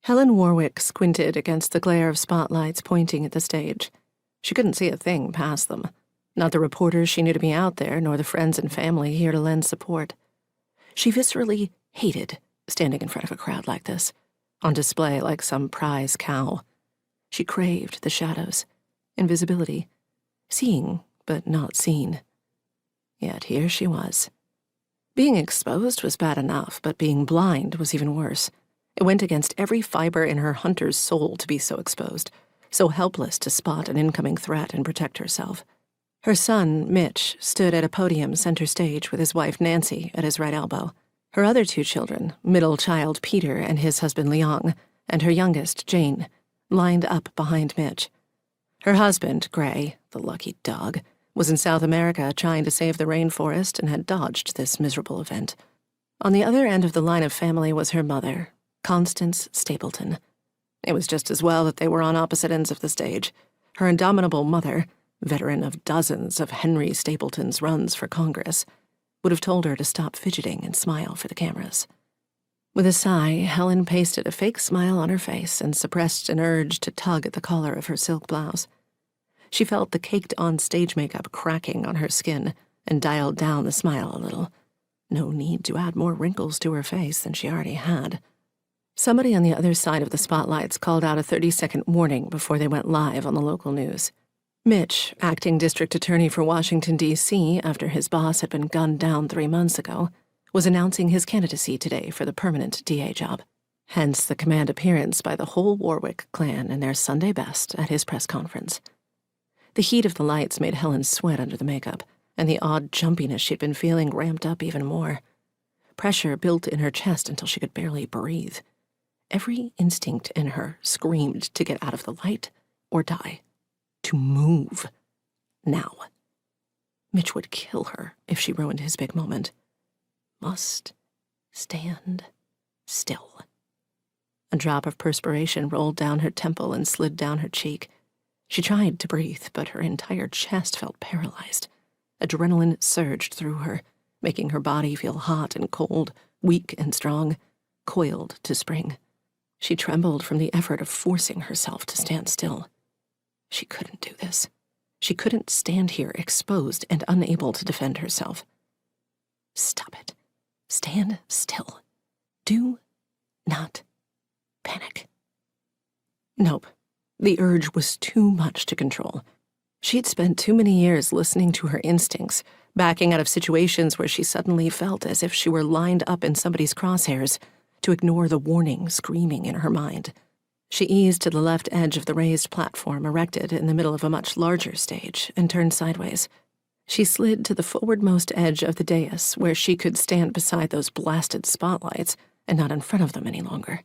Helen Warwick squinted against the glare of spotlights pointing at the stage. She couldn't see a thing past them. Not the reporters she knew to be out there, nor the friends and family here to lend support. She viscerally hated standing in front of a crowd like this, on display like some prize cow. She craved the shadows, invisibility, seeing but not seen. Yet here she was. Being exposed was bad enough, but being blind was even worse. It went against every fiber in her hunter's soul to be so exposed, so helpless to spot an incoming threat and protect herself. Her son, Mitch, stood at a podium center stage with his wife, Nancy, at his right elbow. Her other two children, middle child Peter and his husband, Leong, and her youngest, Jane, lined up behind Mitch. Her husband, Gray, the lucky dog, was in South America trying to save the rainforest and had dodged this miserable event. On the other end of the line of family was her mother, Constance Stapleton. It was just as well that they were on opposite ends of the stage. Her indomitable mother, veteran of dozens of Henry Stapleton's runs for Congress, would have told her to stop fidgeting and smile for the cameras. With a sigh, Helen pasted a fake smile on her face and suppressed an urge to tug at the collar of her silk blouse. She felt the caked-on stage makeup cracking on her skin and dialed down the smile a little. No need to add more wrinkles to her face than she already had. Somebody on the other side of the spotlights called out a 30-second warning before they went live on the local news. Mitch, acting district attorney for Washington, D.C., after his boss had been gunned down 3 months ago, was announcing his candidacy today for the permanent DA job. Hence the command appearance by the whole Warwick clan in their Sunday best at his press conference. The heat of the lights made Helen sweat under the makeup, and the odd jumpiness she'd been feeling ramped up even more. Pressure built in her chest until she could barely breathe. Every instinct in her screamed to get out of the light or die. To move. Now. Mitch would kill her if she ruined his big moment. Must stand still. A drop of perspiration rolled down her temple and slid down her cheek. She tried to breathe, but her entire chest felt paralyzed. Adrenaline surged through her, making her body feel hot and cold, weak and strong, coiled to spring. She trembled from the effort of forcing herself to stand still. She couldn't do this. She couldn't stand here exposed and unable to defend herself. Stop it. Stand still. Do not panic. Nope. The urge was too much to control. She'd spent too many years listening to her instincts, backing out of situations where she suddenly felt as if she were lined up in somebody's crosshairs, to ignore the warning screaming in her mind. She eased to the left edge of the raised platform erected in the middle of a much larger stage and turned sideways. She slid to the forwardmost edge of the dais where she could stand beside those blasted spotlights and not in front of them any longer.